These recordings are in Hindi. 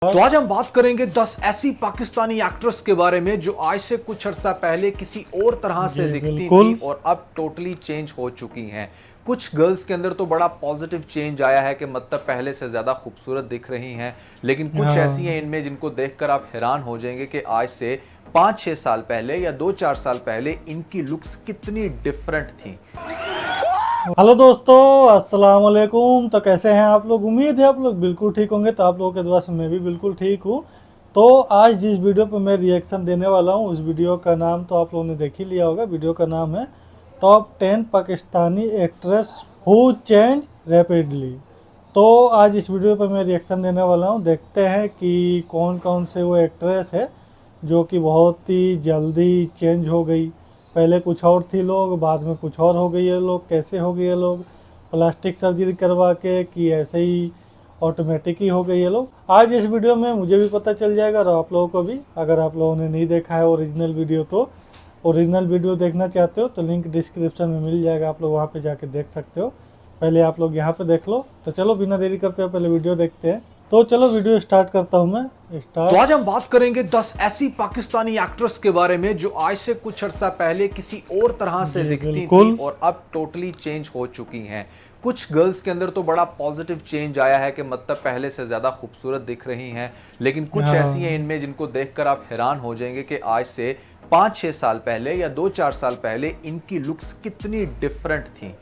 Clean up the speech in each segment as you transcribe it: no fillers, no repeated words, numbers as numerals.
तो आज हम बात करेंगे 10 ऐसी पाकिस्तानी एक्ट्रेस के बारे में जो आज से कुछ अर्सा पहले किसी और तरह से दिखती थी और अब टोटली चेंज हो चुकी हैं। कुछ गर्ल्स के अंदर तो बड़ा पॉजिटिव चेंज आया है कि मतलब पहले से ज्यादा खूबसूरत दिख रही हैं, लेकिन कुछ ऐसी हैं इनमें जिनको देखकर आप हैरान हो जाएंगे कि आज से 5-6 साल पहले या 2-4 साल पहले इनकी लुक्स कितनी डिफरेंट थी। हेलो दोस्तों, अस्सलाम वालेकुम। तो कैसे हैं आप लोग? उम्मीद है आप लोग बिल्कुल ठीक होंगे। तो आप लोगों के दुआ से मैं भी बिल्कुल ठीक हूँ। तो आज जिस वीडियो पर मैं रिएक्शन देने वाला हूँ उस वीडियो का नाम तो आप लोगों ने देख ही लिया होगा। वीडियो का नाम है top 10 Pakistani actress who change rapidly. तो आज इस वीडियो पर मैं रिएक्शन देने वाला हूँ। देखते हैं कि कौन कौन से वो एक्ट्रेस है जो कि बहुत ही जल्दी चेंज हो गई। पहले कुछ और थी लोग, बाद में कुछ और हो गई है लोग। कैसे हो गई है लोग? प्लास्टिक सर्जरी करवा के कि ऐसे ही ऑटोमेटिक ही हो गई है लोग? आज इस वीडियो में मुझे भी पता चल जाएगा और आप लोगों को भी। अगर आप लोगों ने नहीं देखा है ओरिजिनल वीडियो तो ओरिजिनल वीडियो देखना चाहते हो तो लिंक डिस्क्रिप्शन में मिल जाएगा, आप लोग वहाँ पे जाके देख सकते हो। पहले आप लोग यहाँ पे देख लो। तो चलो बिना देरी करते हुए पहले वीडियो देखते हैं। तो चलो वीडियो स्टार्ट करता हूँ मैं। तो आज हम बात करेंगे 10 ऐसी पाकिस्तानी एक्ट्रेस के बारे में जो आज से कुछ अर्सा पहले किसी और तरह से दिखती थी और अब टोटली चेंज हो चुकी हैं। कुछ गर्ल्स के अंदर तो बड़ा पॉजिटिव चेंज आया है कि मतलब पहले से ज्यादा खूबसूरत दिख रही हैं, लेकिन कुछ ऐसी हैं इनमें जिनको देखकर आप हैरान हो जाएंगे कि आज से 5-6 साल पहले या 2-4 साल पहले इनकी लुक्स कितनी डिफरेंट थी।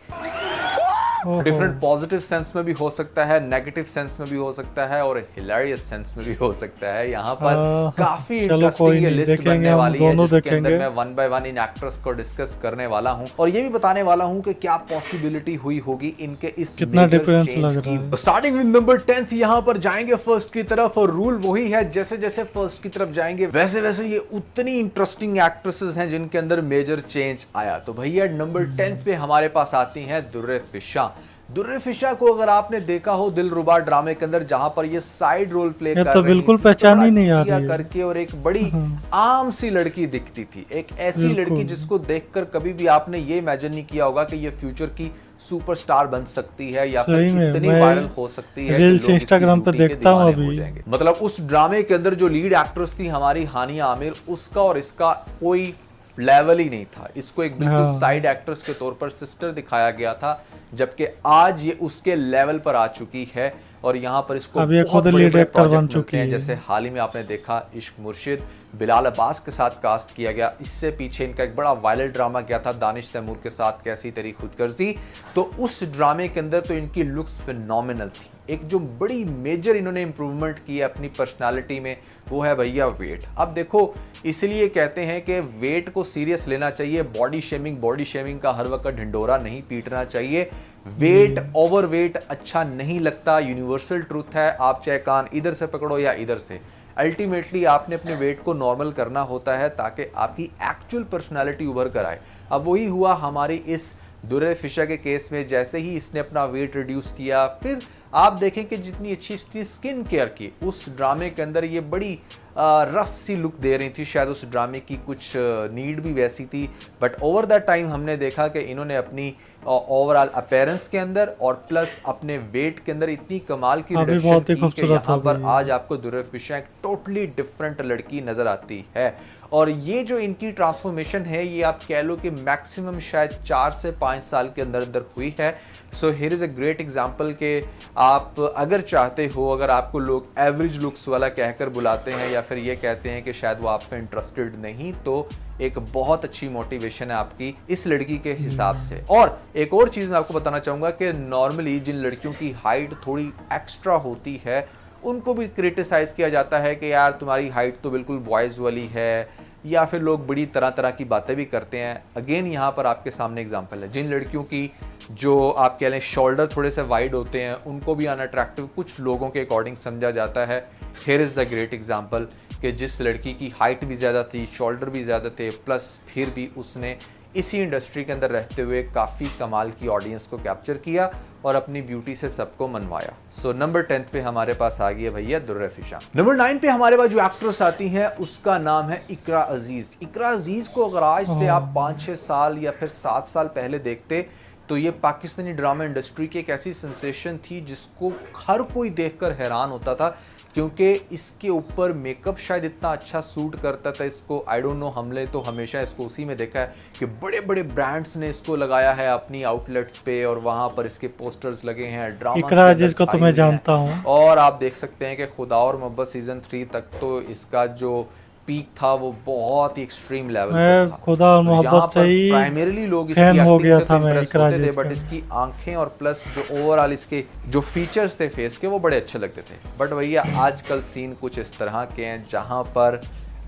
डिफरेंट पॉजिटिव सेंस में भी हो सकता है, नेगेटिव सेंस में भी हो सकता है और हिलेरियस सेंस में भी हो सकता है। यहाँ पर काफी इंटरेस्टिंग ये लिस्ट बनने वाली है जिसके अंदर मैं one by one in actress को डिस्कस करने वाला हूँ और ये भी बताने वाला हूँ कि क्या पॉसिबिलिटी हुई होगी इनके इस कितना डिफरेंस लग रहा है। स्टार्टिंग विद नंबर 10 यहाँ पर जाएंगे फर्स्ट की तरफ और रूल वही है, जैसे जैसे फर्स्ट की तरफ जाएंगे वैसे वैसे ये उतनी इंटरेस्टिंग एक्ट्रेसेस हैं जिनके अंदर मेजर चेंज आया। तो भैया नंबर 10 पे हमारे पास आती हैं दुर्रे फिशा। दुर्रे फिशा को अगर आपने देखा हो दिलरुबा ड्रामे के अंदर जहां पर ये साइड रोल प्ले कर तो रही बिल्कुल पहचान ही नहीं आ रही है करके और एक बड़ी आम सी लड़की दिखती थी। एक ऐसी लड़की जिसको देखकर कभी भी आपने ये इमेजिन नहीं किया होगा कि ये फ्यूचर की सुपरस्टार बन सकती है या फिर इतनी वायरल हो सकती है। रील्स इंस्टाग्राम पे देखता हूं अभी। मतलब उस ड्रामे के अंदर जो लीड एक्ट्रेस थी हमारी हानिया आमिर, उसका और इसका कोई लेवल ही नहीं था। इसको एक बिल्कुल साइड एक्ट्रेस के तौर पर सिस्टर दिखाया गया था, जबकि आज ये उसके लेवल पर आ चुकी है और यहाँ पर इसको बहुत बड़े प्रोजेक्ट मिलते हैं। जैसे हाल ही में आपने देखा इश्क मुर्शिद बिलाल अब्बास के साथ कास्ट किया गया। इससे पीछे इनका एक बड़ा वायरल ड्रामा गया था दानिश तैमूर के साथ, कैसी तेरी खुदगर्जी। तो उस ड्रामे के अंदर तो इनकी लुक्स फिनोमिनल थी। एक जो बड़ी मेजर इन्होंने इंप्रूवमेंट की है अपनी पर्सनालिटी में वो है भैया वेट। अब देखो इसलिए कहते हैं कि वेट को सीरियस लेना चाहिए, बॉडी शेमिंग का हर वक्त ढिंडोरा नहीं पीटना चाहिए। वेट ओवर वेट अच्छा नहीं लगता, यूनिवर्सल ट्रूथ है। आप चाहे कान इधर से पकड़ो या इधर से, अल्टीमेटली आपने अपने वेट को नॉर्मल करना होता है ताकि आपकी एक्चुअल पर्सनालिटी उभर कर आए। अब वही हुआ हमारी इस दुर्रे फिशा के केस में। जैसे ही इसने अपना वेट रिड्यूस किया, फिर आप देखें कि जितनी अच्छी इसकी स्किन केयर की उस ड्रामे के अंदर ये बड़ी रफ सी लुक दे रही थी। शायद उस ड्रामे की कुछ नीड भी वैसी थी, बट ओवर द टाइम हमने देखा कि इन्होंने अपनी ओवरऑल अपीयरेंस के अंदर और प्लस अपने वेट के अंदर इतनी कमाल की रिडक्शन की कि यहाँ पर आज आपको दुर्रे फिशा एक टोटली डिफरेंट लड़की नजर आती है। और ये जो इनकी ट्रांसफॉर्मेशन है ये आप कह लो कि मैक्सिमम शायद 4 से 5 साल के अंदर अंदर हुई है। So here is a great example कि आप अगर चाहते हो, अगर आपको लोग एवरेज लुक्स वाला कहकर बुलाते हैं या फिर ये कहते हैं कि शायद वो आप पे इंटरेस्टेड नहीं, तो एक बहुत अच्छी मोटिवेशन है आपकी इस लड़की के हिसाब से। और एक और चीज़ मैं आपको बताना चाहूँगा कि नॉर्मली जिन लड़कियों की हाइट थोड़ी एक्स्ट्रा होती है उनको भी क्रिटिसाइज किया जाता है कि यार तुम्हारी हाइट तो बिल्कुल बॉयज़ वाली है, या फिर लोग बड़ी तरह तरह की बातें भी करते हैं। अगेन यहाँ पर आपके सामने एग्जांपल है जिन लड़कियों की जो आप कह लें शोल्डर थोड़े से वाइड होते हैं उनको भी अनअट्रैक्टिव कुछ लोगों के अकॉर्डिंग समझा जाता है। Here is the great example कि जिस लड़की की हाइट भी ज़्यादा थी, शोल्डर भी ज़्यादा थे, प्लस फिर भी उसने इसी इंडस्ट्री के अंदर रहते हुए काफ़ी कमाल की ऑडियंस को कैप्चर किया और अपनी ब्यूटी से सबको मनवाया। सो नंबर 10 पे हमारे पास आ गई है भैया दुर्रे फिशा। नंबर 9 पे हमारे पास जो एक्ट्रेस आती है उसका नाम है इकरा अजीज। इकरा अजीज को अगर आज से आप 5-6 साल या फिर 7 साल पहले देखते तो ये पाकिस्तानी ड्रामा इंडस्ट्री की एक ऐसी सेंसेशन थी जिसको हर कोई देखकर हैरान होता था क्योंकि इसके ऊपर मेकअप शायद इतना अच्छा सूट करता था इसको। आई डोंट नो, हमने तो हमेशा इसको उसी में देखा है कि बड़े बड़े ब्रांड्स ने इसको लगाया है अपनी आउटलेट्स पे और वहाँ पर इसके पोस्टर्स लगे हैं, ड्रामा इकरा जिसको तो मैं जानता हूँ। और आप देख सकते हैं कि खुदा और मोहब्बत सीजन 3 तक तो इसका जो पीक था वो बहुत ही एक्सट्रीम लेवल मैं था। खुदा और मोहब्बत से ही प्राइमरी लोग इसकी फैन हो एक्टिंग गया से था तो मैं impress इकरा होते थे, जिस बट का। इसकी आंखें और प्लस जो ओवरऑल इसके जो फीचर्स थे फेस के वो बड़े अच्छे लगते थे। बट भैया आजकल सीन कुछ इस तरह के हैं जहां पर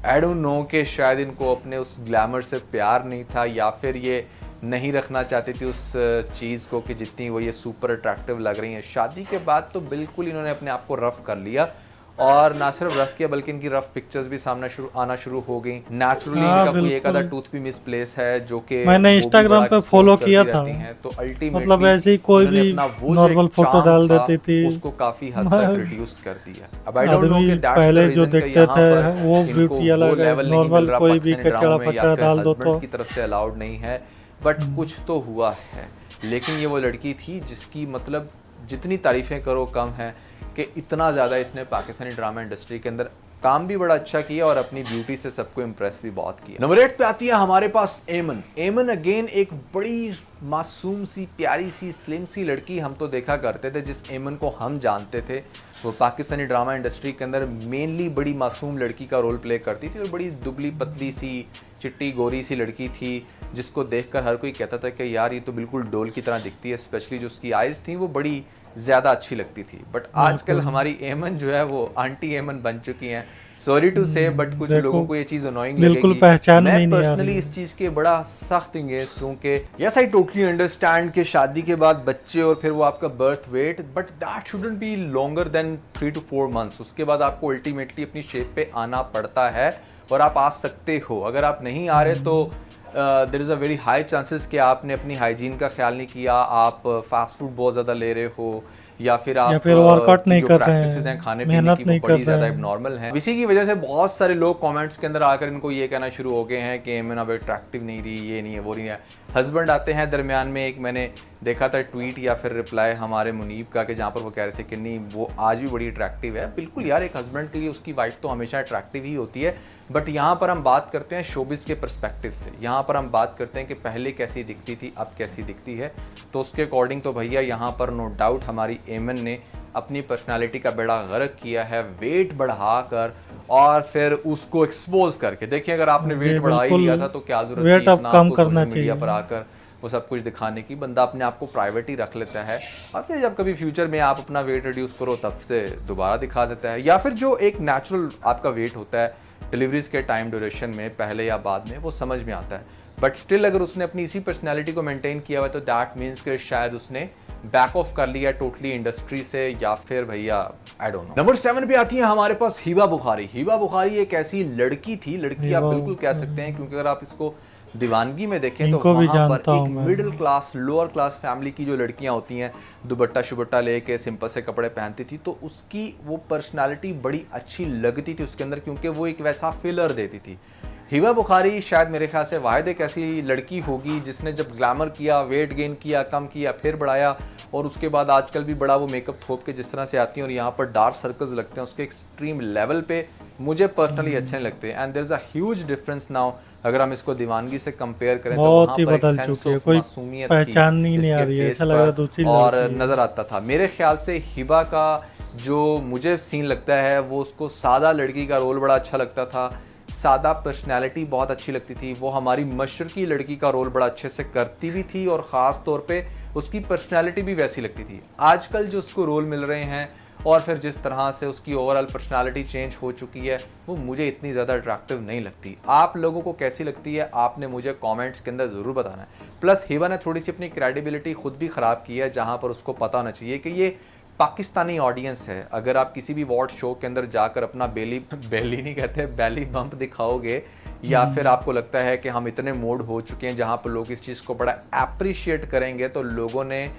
आई डोंट नो कि शायद इनको अपने उस ग्लैमर से प्यार नहीं था या फिर ये नहीं रखना चाहती थी उस चीज़ को कि जितनी वो ये सुपर अट्रैक्टिव लग रही हैं। शादी के बाद तो बिल्कुल इन्होंने अपने आप को रफ कर लिया, और ना सिर्फ रफ किया बल्कि इनकी रफ पिक्चर्स भी सामने आना शुरू हो गई। नेचुरली इनका कोई एक आधा टूथ भी मिसप्लेस है जो कि मैंने इंस्टाग्राम पे फॉलो किया था, तो अल्टीमेटली मतलब ऐसे ही कोई भी नॉर्मल फोटो डाल देती थी, उसको काफी हद तक रिड्यूस कर दिया। अब आई डोंट नो आदमी कि पहले जो देखते थे वो ब्यूटी अलग है, नॉर्मल कोई भी कचड़ा फचड़ा डाल दो तो की तरफ से अलाउड नहीं है। बट कुछ तो हुआ है, लेकिन ये वो लड़की थी जिसकी मतलब जितनी तारीफें करो कम है कि इतना ज़्यादा इसने पाकिस्तानी ड्रामा इंडस्ट्री के अंदर काम भी बड़ा अच्छा किया और अपनी ब्यूटी से सबको इम्प्रेस भी बहुत किया। नंबर 8 पे आती है हमारे पास एमन। एमन अगेन एक बड़ी मासूम सी प्यारी सी स्लिम सी लड़की हम तो देखा करते थे। जिस एमन को हम जानते थे वो पाकिस्तानी ड्रामा इंडस्ट्री के अंदर मेनली बड़ी मासूम लड़की का रोल प्ले करती थी और बड़ी दुबली पतली सी चिट्टी गोरी सी लड़की थी जिसको देखकर हर कोई कहता था कि यार ये तो बिल्कुल डोल की तरह दिखती है। स्पेशली जो उसकी आइज़ थी वो बड़ी ज़्यादा अच्छी लगती थी। बट आजकल हमारी एमन जो है वो आंटी एमन बन चुकी हैं। सॉरी टू से, बट कुछ लोगों को ये चीज़ अनोइंग बिल्कुल लगेगी। पहचान मैं में नहीं आ पर्सनली रही। इस चीज़ के बड़ा सख्त इंगेस्ट हूँ कि यस आई टोटली अंडरस्टैंड कि शादी के बाद बच्चे और फिर वो आपका birth weight, but that shouldn't be longer than 3 to 4 months। उसके बाद आपको अल्टीमेटली अपनी शेप पे आना पड़ता है और आप आ सकते हो। अगर आप नहीं आ रहे तो there is a very high chances कि आपने अपनी हाइजीन का ख्याल नहीं किया, आप फास्ट फूड बहुत ज़्यादा ले रहे हो या फिर आप वर्कआउट नहीं कर रहे हैं, खाने पीने मेहनत की नहीं वो बड़ी कर ज़्यादा रहे हैं। एबनॉर्मल है। इसी की वजह से बहुत सारे लोग कमेंट्स के अंदर आकर इनको ये कहना शुरू हो गए हैं कि एमन अब अट्रैक्टिव नहीं रही, ये नहीं है, वो नहीं है। हस्बैंड आते हैं दरमियान में, एक मैंने देखा था ट्वीट या फिर रिप्लाई हमारे मुनीब का कि जहाँ पर वो कह रहे थे कि नहीं वो आज भी बड़ी अट्रैक्टिव है। बिल्कुल यार, एक हस्बैंड के लिए उसकी वाइफ तो हमेशा अट्रैक्टिव ही होती है। बट यहाँ पर हम बात करते हैं शोबिस के पर्सपेक्टिव से। यहाँ पर हम बात करते हैं कि पहले कैसी दिखती थी, अब कैसी दिखती है। तो उसके अकॉर्डिंग तो भैया यहाँ पर नो डाउट हमारी एमन ने अपनी पर्सनालिटी का बेड़ा गर्क किया है, वेट बढ़ाकर और फिर उसको एक्सपोज करके। देखिए अगर आपने वेट बढ़ा ही लिया था तो क्या जरूरत थी वेट अब इतना कम आपको करना सोशल मीडिया चाहिए। पर आकर वो सब कुछ दिखाने की। बंदा अपने आप को प्राइवेट ही रख लेता है और फिर जब कभी फ्यूचर में आप अपना वेट रिड्यूस करो तब से दोबारा दिखा देता है। या फिर जो एक नेचुरल आपका वेट होता है डिलीवरीज के टाइम ड्यूरेशन में, पहले या बाद में, वो समझ में आता है। बट स्टिल अगर उसने अपनी इसी पर्सनैलिटी को मेंटेन किया हुआ है तो दैट मीन्स कि शायद उसने बैक ऑफ कर लिया टोटली इंडस्ट्री से, या फिर भैया आई डोंट नो। नंबर 7 पे आती है हमारे पास हिबा बुखारी। हिबा बुखारी एक ऐसी लड़की थी, लड़की आप बिल्कुल कह सकते हैं, क्योंकि अगर आप इसको दीवानगी में देखें तो वहाँ पर एक middle class lower class family की जो लड़कियां होती हैं दुपट्टा शुपट्टा लेके सिंपल से कपड़े पहनती थी, तो उसकी वो पर्सनालिटी बड़ी अच्छी लगती थी उसके अंदर, क्योंकि वो एक वैसा फिलर देती थी। हिबा बुखारी शायद मेरे ख्याल से वाहिद एक ऐसी लड़की होगी जिसने जब ग्लैमर किया, वेट गेन किया, कम किया, फिर बढ़ाया, और उसके बाद आजकल भी बड़ा वो मेकअप थोप के जिस तरह से आती हैं और यहाँ पर डार्क सर्कल्स लगते हैं उसके एक्सट्रीम लेवल पे, मुझे पर्सनली अच्छे नहीं लगते। And there is a huge difference now अगर हम इसको दीवानगी से कंपेयर करें तो वहाँ पर एक सेंस ऑफ मासूमियत पहचान नहीं आ रही है, ऐसा लग रहा है दूसरी और नजर आता था। मेरे ख्याल से हिबा का जो मुझे सीन लगता है वो उसको सादा लड़की का रोल बड़ा अच्छा लगता था, सादा पर्सनैलिटी बहुत अच्छी लगती थी। वो हमारी मशरकी लड़की का रोल बड़ा अच्छे से करती भी थी और ख़ास तौर पे उसकी पर्सनैलिटी भी वैसी लगती थी। आजकल जो उसको रोल मिल रहे हैं और फिर जिस तरह से उसकी ओवरऑल पर्सनालिटी चेंज हो चुकी है वो मुझे इतनी ज़्यादा अट्रैक्टिव नहीं लगती। आप लोगों को कैसी लगती है आपने मुझे कमेंट्स के अंदर ज़रूर बताना है। प्लस हिबा ने थोड़ी सी अपनी क्रेडिबिलिटी खुद भी ख़राब की है, जहाँ पर उसको पता होना चाहिए कि ये पाकिस्तानी ऑडियंस है। अगर आप किसी भी वॉट शो के अंदर जाकर अपना बेली नहीं कहते, बैली बम्प दिखाओगे, या फिर आपको लगता है कि हम इतने मोड हो चुके हैं जहाँ पर लोग इस चीज़ को बड़ा अप्रिशिएट करेंगे, तो लोगों ने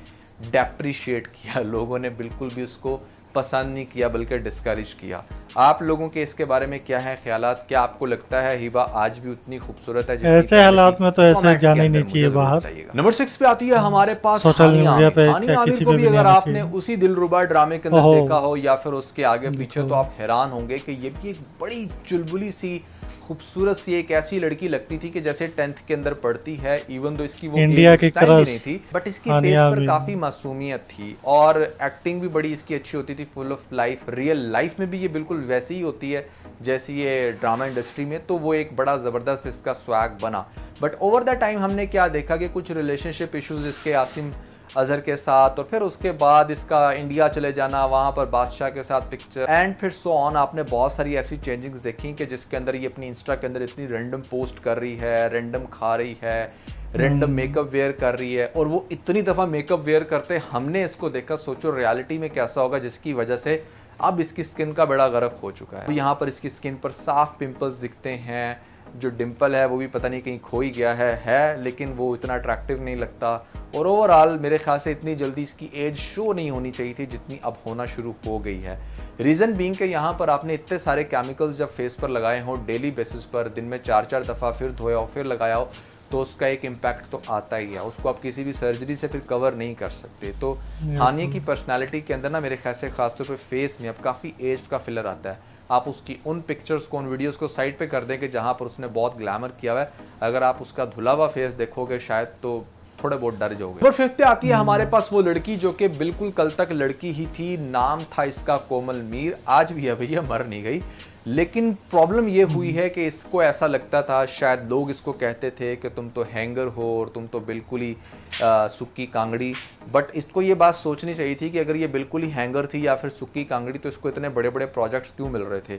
डेप्रिशिएट किया, लोगों ने बिल्कुल भी उसको पसंद नहीं किया बल्कि डिस्करेज किया। आप लोगों के इसके बारे में क्या है ख्यालात? क्या आपको लगता है हिबा आज भी उतनी खूबसूरत है जितनी ऐसे पहले हालात थी? में तो ऐसे कमेंट्स के जाना ही अंदर नहीं मुझे चाहिए जरूर बाहर। बताइएगा। नंबर 6 पे आती है हमारे पास सोशल हानिया मीडिया आमिर। पे हानिया क्या आमिर किसी को पे भी भी नहीं अगर आना आपने चाहिए। उसी दिलरुबा ड्रामे के अंदर ओहो। देखा हो या फिर उसके आगे पीछे, तो आप हैरान होंगे कि ये भी एक बड़ी चुलबुली सी खूबसूरत सी एक ऐसी लड़की लगती थी कि जैसे 10th के अंदर पढ़ती है। इवन तो इसकी वो इंडिया एज की उस टाइम भी क्रश नहीं थी, बट इसकी हानिया फेस पर आमिर। काफी मासूमियत थी और एक्टिंग भी बड़ी इसकी अच्छी होती थी, full of life. Real life में भी ये बिल्कुल वैसी ही होती है जैसी ये ड्रामा इंडस्ट्री में, तो वो एक बड़ा ज़बरदस्त इसका स्वैग बना। बट ओवर द टाइम हमने क्या देखा कि कुछ रिलेशनशिप इश्यूज इसके आसिम अजहर के साथ, और फिर उसके बाद इसका इंडिया चले जाना, वहाँ पर बादशाह के साथ पिक्चर, एंड फिर सो ऑन। आपने बहुत सारी ऐसी चेंजिंग्स देखी कि जिसके अंदर ये अपनी इंस्टा के अंदर इतनी रैंडम पोस्ट कर रही है, रैंडम खा रही है, रैंडम मेकअप वेयर कर रही है, और वो इतनी दफ़ा मेकअप वेयर करते हमने इसको देखा। सोचो रियलिटी में कैसा होगा, जिसकी वजह से अब इसकी स्किन का बड़ा गर्क हो चुका है। तो यहाँ पर इसकी स्किन पर साफ पिंपल्स दिखते हैं, जो डिंपल है वो भी पता नहीं कहीं खो ही गया है, लेकिन वो इतना अट्रैक्टिव नहीं लगता। और ओवरऑल मेरे ख्याल से इतनी जल्दी इसकी एज शो नहीं होनी चाहिए थी जितनी अब होना शुरू हो गई है। रीज़न बीइंग कि यहाँ पर आपने इतने सारे केमिकल्स जब फेस पर लगाए हों डेली बेसिस पर, दिन में 4-4 दफ़ा, फिर धोया हो फिर लगाया हो, तो उसका एक इम्पैक्ट तो आता ही है। उसको आप किसी भी सर्जरी से फिर कवर नहीं कर सकते। तो हानिया की पर्सनैलिटी के अंदर ना मेरे ख्याल से खासतौर पर फेस में अब काफ़ी एज का फिलर आता है। आप उसकी उन पिक्चर्स को, उन वीडियोस को साइड पे कर दें कि जहाँ पर उसने बहुत ग्लैमर किया हुआ है। अगर आप उसका धुला हुआ फेस देखोगे शायद तो थोड़े बहुत डर जाओगे। नंबर 5 पे आती है हमारे पास वो लड़की जो कि बिल्कुल कल तक लड़की ही थी। नाम था इसका कोमल मीर। आज भी है भैया, मर नहीं गई। लेकिन प्रॉब्लम ये हुई है कि इसको ऐसा लगता था, शायद लोग इसको कहते थे कि तुम तो हैंगर हो और तुम तो बिल्कुल ही सुक्की कांगड़ी। बट इसको ये बात सोचनी चाहिए थी कि अगर ये बिल्कुल ही हैंगर थी या फिर सुक्की कांगड़ी, तो इसको इतने बड़े बड़े प्रोजेक्ट्स क्यों मिल रहे थे,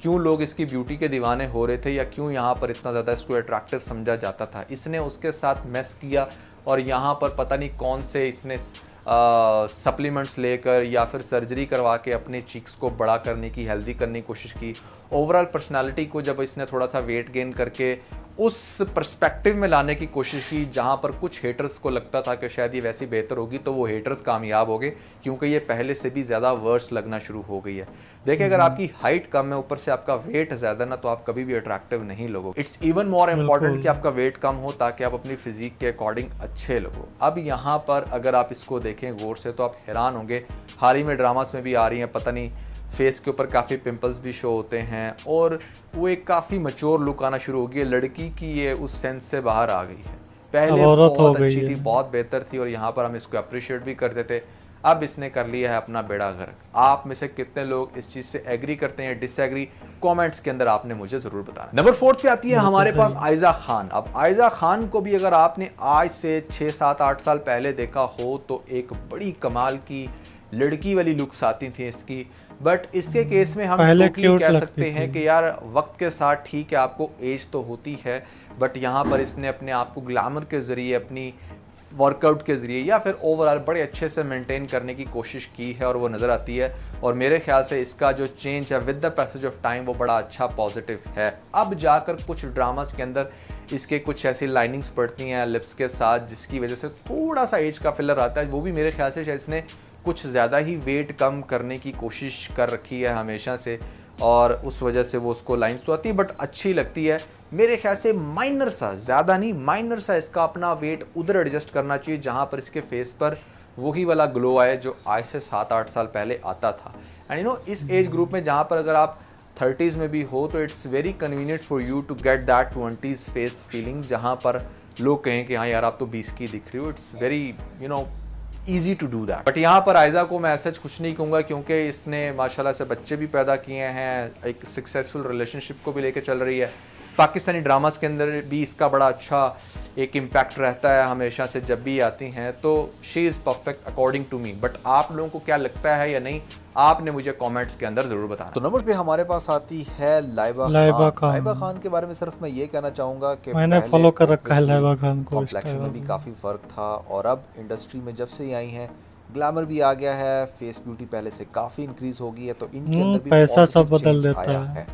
क्यों लोग इसकी ब्यूटी के दीवाने हो रहे थे, या क्यों यहाँ पर इतना ज़्यादा इसको अट्रैक्टिव समझा जाता था। इसने उसके साथ मेस किया और यहाँ पर पता नहीं कौन से इसने सप्लीमेंट्स लेकर या फिर सर्जरी करवा के अपने चीक्स को बड़ा करने की, हेल्दी करने की कोशिश की। ओवरऑल पर्सनालिटी को जब इसने थोड़ा सा वेट गेन करके उस पर्सपेक्टिव में लाने की कोशिश की जहाँ पर कुछ हेटर्स को लगता था कि शायद ये वैसी बेहतर होगी, तो वो हेटर्स कामयाब हो गए क्योंकि ये पहले से भी ज़्यादा वर्स लगना शुरू हो गई है। देखिए, अगर आपकी हाइट कम है, ऊपर से आपका वेट ज़्यादा ना, तो आप कभी भी अट्रैक्टिव नहीं लगोगे। इट्स इवन मोर इम्पॉर्टेंट कि आपका वेट कम हो ताकि आप अपनी फिजिक के अकॉर्डिंग अच्छे लगो। अब यहाँ पर अगर आप इसको देखें गौर से तो आप हैरान होंगे। हाल ही में ड्रामास में भी आ रही हैं, पता नहीं फेस के ऊपर काफ़ी पिंपल्स भी शो होते हैं और वो एक काफ़ी मैच्योर लुक आना शुरू हो गई है। लड़की की ये उस सेंस से बाहर आ गई है। पहले बहुत अच्छी थी, बहुत बेहतर थी और यहाँ पर हम इसको अप्रिशिएट भी करते थे। अब इसने कर लिया है अपना बेड़ा गर्क। आप में से कितने लोग इस चीज़ से एग्री करते हैं, डिसएग्री, कमेंट्स के अंदर आपने मुझे ज़रूर बताना। नंबर 4 पे आती है हमारे पास आयजा खान। अब आयजा खान को भी अगर आपने आज से 6, 7, 8 साल पहले देखा हो तो एक बड़ी कमाल की लड़की वाली लुक्स आती थी इसकी। बट इसके केस में हम टोटली कह सकते हैं कि यार वक्त के साथ ठीक है, आपको एज तो होती है, बट यहाँ पर इसने अपने आप को ग्लैमर के ज़रिए, अपनी वर्कआउट के ज़रिए या फिर ओवरऑल बड़े अच्छे से मेंटेन करने की कोशिश की है और वो नज़र आती है। और मेरे ख्याल से इसका जो चेंज है with the passage of time वो बड़ा अच्छा पॉजिटिव है। अब जाकर कुछ ड्रामास के अंदर इसके कुछ ऐसी लाइनिंग्स पड़ती हैं लिप्स के साथ जिसकी वजह से थोड़ा सा एज का फिलर आता है। वो भी मेरे ख्याल से शायद इसने कुछ ज़्यादा ही वेट कम करने की कोशिश कर रखी है हमेशा से और उस वजह से वो उसको लाइन्स तो आती है बट अच्छी लगती है। मेरे ख्याल से माइनर सा, ज़्यादा नहीं, माइनर सा इसका अपना वेट उधर एडजस्ट करना चाहिए जहाँ पर इसके फेस पर वही वाला ग्लो आए जो आज से 7-8 साल पहले आता था। एंड यू नो इस एज ग्रुप में जहाँ पर अगर आप 30s में भी हो तो it's very convenient for you to get that 20s face feeling जहाँ पर लोग कहें कि हाँ यार आप तो 20 की दिख रही हो। It's very you know easy to do that. But यहाँ पर आयजा को मैं ऐसा कुछ नहीं कहूँगा क्योंकि इसने माशाल्लाह से बच्चे भी पैदा किए हैं, एक सक्सेसफुल रिलेशनशिप को भी लेकर चल रही है। पाकिस्तानी ड्रामास के अंदर भी इसका बड़ा अच्छा एक इम्पैक्ट रहता है हमेशा से जब भी आती हैं, तो she is perfect according to me. But आप लोगों को क्या लगता है या नहीं, आपने मुझे कमेंट्स के अंदर ज़रूर बताना। तो नंबर पे हमारे पास आती है लाइबा खान। लाइबा खान के बारे में सिर्फ मैं ये कहना चाहूँगा कि मैंने फॉलो कर रखा है लाइबा खान को। कॉम्प्लेक्शन में भी काफ़ी फ़र्क था और अब इंडस्ट्री में जब से ही आई हैं ग्लैमर भी आ गया है, फेस ब्यूटी पहले से काफ़ी इंक्रीज हो गई है, तो इनके अंदर भी पैसा सब बदल देता है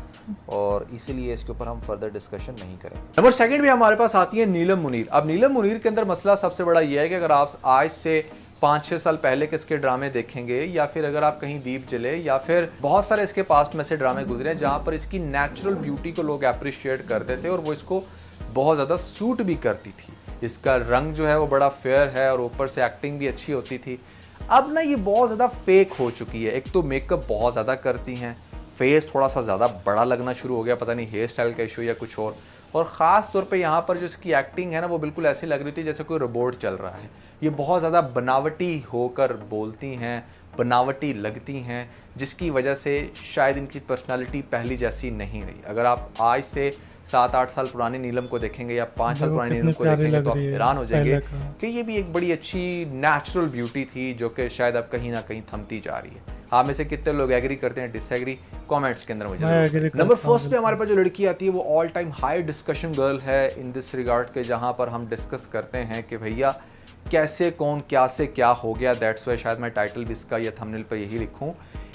और इसीलिए इसके ऊपर हम फर्दर डिस्कशन नहीं करेंगे। नंबर 2 में हमारे पास आती है नीलम मुनीर। अब नीलम मुनीर के अंदर मसला सबसे बड़ा ये है कि अगर आप आज से 5-6 साल पहले के इसके ड्रामे देखेंगे, या फिर अगर आप कहीं दीप जले, या फिर बहुत सारे इसके पास्ट में से ड्रामे गुजरे जहाँ पर इसकी नेचुरल ब्यूटी को लोग अप्रिशिएट करते थे और वो इसको बहुत ज़्यादा सूट भी करती थी। इसका रंग जो है वो बड़ा फेयर है और ऊपर से एक्टिंग भी अच्छी होती थी। अब ना ये बहुत ज़्यादा फेक हो चुकी है। एक तो मेकअप बहुत ज़्यादा करती हैं, फेस थोड़ा सा ज़्यादा बड़ा लगना शुरू हो गया, पता नहीं हेयर स्टाइल का इशू या कुछ और ख़ास तौर पे यहाँ पर जो इसकी एक्टिंग है ना वो बिल्कुल ऐसी लग रही थी जैसे कोई रोबोट चल रहा है। ये बहुत ज़्यादा बनावटी होकर बोलती हैं, बनावटी लगती हैं, जिसकी वजह से शायद इनकी पर्सनालिटी पहली जैसी नहीं रही। अगर आप आज से 7-8 साल पुरानी नीलम को देखेंगे या 5 साल पुरानी नीलम को देखेंगे तो आप हैरान हो जाएंगे कि ये भी एक बड़ी अच्छी नेचुरल ब्यूटी थी जो कि शायद अब कहीं ना कहीं थमती जा रही है। आप में से कितने लोग एग्री करते हैं, डिसएग्री, कमेंट्स के अंदर मुझे। नंबर फर्स्ट पे हमारे पास जो लड़की आती है वो all time high discussion girl है इन दिस रिगार्ड के, जहाँ पर हम डिस्कस करते हैं कि भैया कैसे कौन क्या से क्या हो गया। दैट्स वाई शायद मैं टाइटल भी इसका या थंबनेल पर यही लिखूं।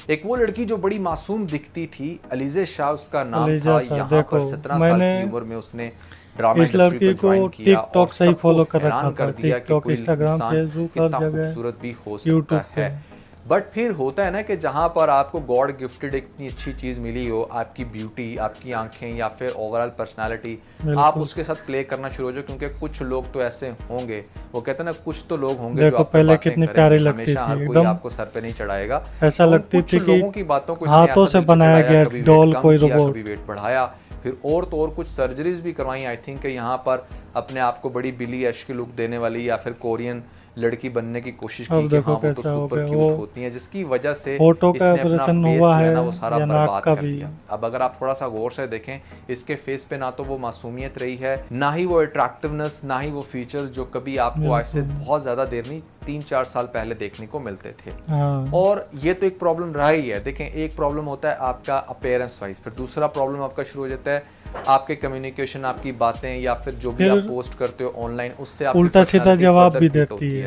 एक वो लड़की जो बड़ी मासूम दिखती थी, अलीज़ा शाह उसका नाम था। यहाँ पर 17 साल की उम्र में उसने ड्रामा इंडस्ट्री को ज्वाइन किया और सही फॉलो कर हैरान रखा कर था। दिया कि कोई इंस्टाग्राम, इंसान फेसबुक कितना हर जगह, खूबसूरत भी हो सकता है। बट फिर होता है ना कि जहाँ पर आपको गॉड गिफ्टेड इतनी अच्छी चीज़ मिली हो, आपकी ब्यूटी, आपकी आंखें या फिर ओवरऑल पर्सनालिटी, आप उसके साथ प्ले करना शुरू हो जाओ। क्योंकि कुछ लोग तो ऐसे होंगे, वो कहते हैं ना कुछ तो लोग होंगे जो आपको पहले कितनी प्यारी लगती थी, हर कोई आपको सर पे नहीं चढ़ाएगा। ऐसा लगती थी कि लोगों की बातों को हाथों से बनाया गया डॉल, कोई रोबोट। कभी वेट बढ़ाया, फिर और तो और कुछ सर्जरीज भी करवाई। आई थिंक यहाँ पर अपने आप को बड़ी बिली ऐश की लुक देने वाली या फिर कोरियन लड़की बनने की कोशिश की कि हाँ वो तो सुपर क्यूट होती हैं, जिसकी वजह से इसने अपना फेस जो है ना वो सारा बर्बाद कर दिया। अब अगर आप थोड़ा सा गौर से देखें इसके फेस पे ना तो वो मासूमियत रही है, ना ही वो अट्रैक्टिवनेस, ना ही वो फीचर्स जो कभी आपको आज से बहुत ज्यादा देर नहीं 3-4 साल पहले देखने को मिलते थे। और ये तो एक प्रॉब्लम रहा ही है। देखें, एक प्रॉब्लम होता है आपका अपीयरेंस वाइज, फिर दूसरा प्रॉब्लम आपका शुरू हो जाता है आपके कम्युनिकेशन, आपकी बातें या फिर जो भी आप पोस्ट करते हो ऑनलाइन, उससे आप उल्टा सीधा जवाब भी देती है।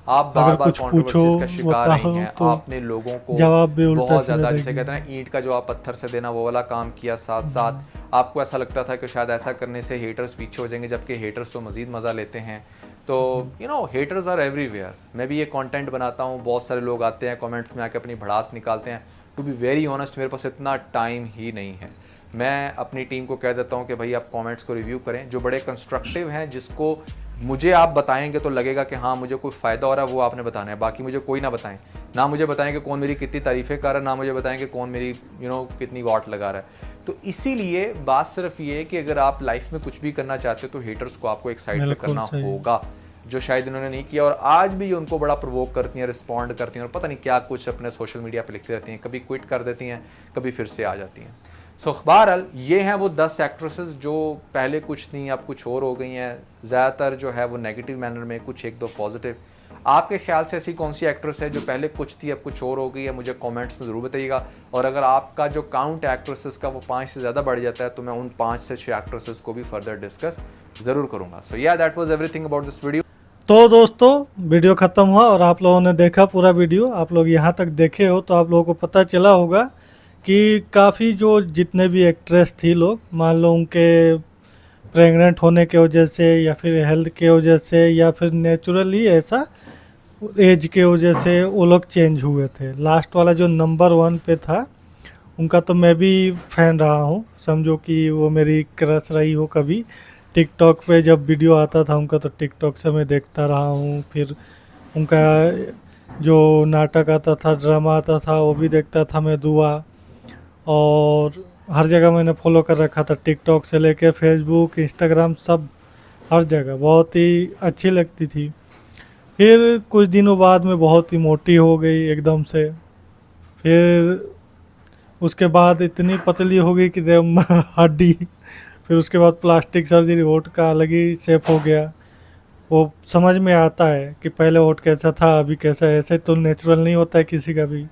आप बार-बार कंट्रोवर्सीज का शिकार नहीं हैं, आपने लोगों को जवाब भी बहुत ज़्यादा, जिसे कहते हैं ना ईंट का जवाब पत्थर से देना, वो वाला काम किया। साथ साथ आपको ऐसा लगता था कि शायद ऐसा करने से हेटर्स पीछे हो जाएंगे, जबकि हेटर्स तो मज़ीद मज़ा लेते हैं। तो you know haters are everywhere. मैं भी ये कंटेंट बनाता हूँ, बहुत सारे लोग आते हैं कमेंट्स में आके अपनी भड़ास निकालते हैं। टू बी वेरी ऑनेस्ट मेरे पास इतना टाइम ही नहीं है। मैं अपनी टीम को कह देता हूँ कि भाई आप कमेंट्स को रिव्यू करें, जो बड़े कंस्ट्रक्टिव हैं, जिसको मुझे आप बताएंगे तो लगेगा कि हाँ मुझे कोई फ़ायदा हो रहा है, वो आपने बताना है। बाकी मुझे कोई ना बताएं, ना मुझे बताएं कि कौन मेरी कितनी तारीफ़ें कर रहा है, ना मुझे बताएं कि कौन मेरी कितनी वाट लगा रहा है। तो इसीलिए बात सिर्फ ये है कि अगर आप लाइफ में कुछ भी करना चाहते हो तो हेटर्स को आपको एक साइड पे करना होगा, जो शायद इन्होंने नहीं किया। और आज भी उनको बड़ा प्रोवोक करती हैं, रिस्पॉन्ड करती हैं और पता नहीं क्या कुछ अपने सोशल मीडिया पर लिखती रहती हैं। कभी क्विट कर देती हैं, कभी फिर से आ जाती हैं। सो बहरहाल ये हैं वो 10 एक्ट्रेसेस जो पहले कुछ थी अब कुछ और हो गई हैं। ज़्यादातर जो है वो नेगेटिव मैनर में, कुछ एक दो पॉजिटिव। आपके ख्याल से ऐसी कौन सी एक्ट्रेस है जो पहले कुछ थी अब कुछ और हो गई है? मुझे कमेंट्स में ज़रूर बताइएगा। और अगर आपका जो काउंट है एक्ट्रेसेस का वो 5 से ज़्यादा बढ़ जाता है तो मैं उन 5 से 6 एक्ट्रेसेस को भी फर्दर डिस्कस ज़रूर करूँगा। सो या that was everything about this video. तो दोस्तों वीडियो ख़त्म हुआ और आप लोगों ने देखा पूरा वीडियो। आप लोग यहाँ तक देखे हो तो आप लोगों को पता चला होगा कि काफ़ी जो जितने भी एक्ट्रेस थी लोग, मान लो उनके प्रेग्नेंट होने के वजह से या फिर हेल्थ के वजह से या फिर नेचुरली ऐसा एज के वजह से वो लोग चेंज हुए थे। लास्ट वाला जो नंबर 1 पे था उनका तो मैं भी फ़ैन रहा हूँ, समझो कि वो मेरी क्रश रही हो। कभी टिकटॉक पे जब वीडियो आता था उनका तो टिकटॉक से मैं देखता रहा हूँ। फिर उनका जो नाटक आता था, ड्रामा आता था, वो भी देखता था मैं, दुआ। और हर जगह मैंने फॉलो कर रखा था, टिकटॉक से लेके फेसबुक, इंस्टाग्राम, सब हर जगह बहुत ही अच्छी लगती थी। फिर कुछ दिनों बाद में बहुत ही मोटी हो गई एकदम से। फिर उसके बाद इतनी पतली हो गई कि हड्डी। फिर उसके बाद प्लास्टिक सर्जरी, होठ का अलग ही शेप हो गया। वो समझ में आता है कि पहले होठ कैसा था अभी कैसा है। ऐसे तो नेचुरल नहीं होता है किसी का भी।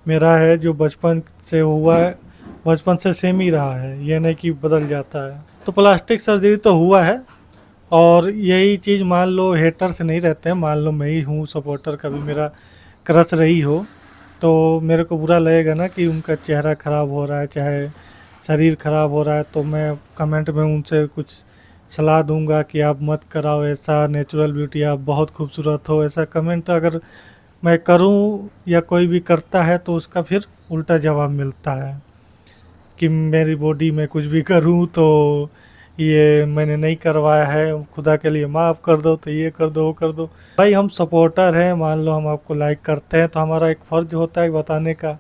मेरा है जो बचपन से हुआ है, बचपन से सेम ही रहा है, ये नहीं कि बदल जाता है। तो प्लास्टिक सर्जरी तो हुआ है। और यही चीज़ मान लो हेटर से नहीं रहते हैं, मान लो मैं ही हूँ सपोर्टर, कभी मेरा क्रश रही हो तो मेरे को बुरा लगेगा ना कि उनका चेहरा ख़राब हो रहा है, चाहे शरीर ख़राब हो रहा है, तो मैं कमेंट में उनसे कुछ सलाह दूंगा कि आप मत कराओ ऐसा, नेचुरल ब्यूटी, आप बहुत खूबसूरत हो, ऐसा कमेंट अगर मैं करूं या कोई भी करता है तो उसका फिर उल्टा जवाब मिलता है कि मेरी बॉडी में कुछ भी करूं तो ये मैंने नहीं करवाया है, खुदा के लिए माफ़ कर दो, तो ये कर दो वो कर दो। भाई हम सपोर्टर हैं, मान लो हम आपको लाइक करते हैं तो हमारा एक फ़र्ज होता है बताने का,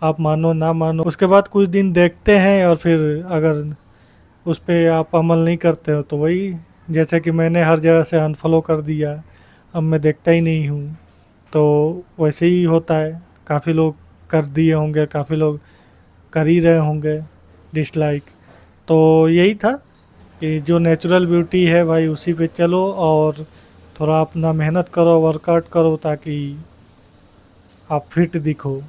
आप मानो ना मानो। उसके बाद कुछ दिन देखते हैं और फिर अगर उस पे आप अमल नहीं करते हो तो वही, जैसे कि मैंने हर जगह से अनफॉलो कर दिया, अब मैं देखता ही नहीं हूँ, तो वैसे ही होता है। काफ़ी लोग कर दिए होंगे, काफ़ी लोग कर ही रहे होंगे डिसलाइक। तो यही था कि जो नेचुरल ब्यूटी है भाई उसी पे चलो और थोड़ा अपना मेहनत करो, वर्कआउट करो ताकि आप फिट दिखो।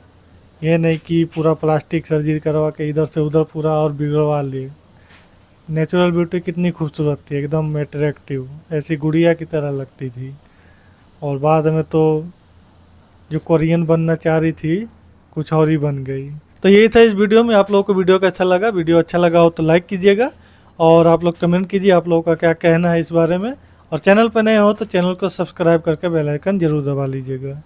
ये नहीं कि पूरा प्लास्टिक सर्जरी करवा के इधर से उधर पूरा और बिगड़वा लिए। नेचुरल ब्यूटी कितनी खूबसूरत थी, एकदम अट्रैक्टिव, ऐसी गुड़िया की तरह लगती थी। और बाद में तो जो कोरियन बनना चाह रही थी कुछ और ही बन गई। तो यही था इस वीडियो में। आप लोगों को वीडियो कैसा लगा, वीडियो अच्छा लगा हो तो लाइक कीजिएगा और आप लोग कमेंट कीजिए आप लोगों का क्या कहना है इस बारे में। और चैनल पर नए हो तो चैनल को सब्सक्राइब करके बेल आइकन जरूर दबा लीजिएगा।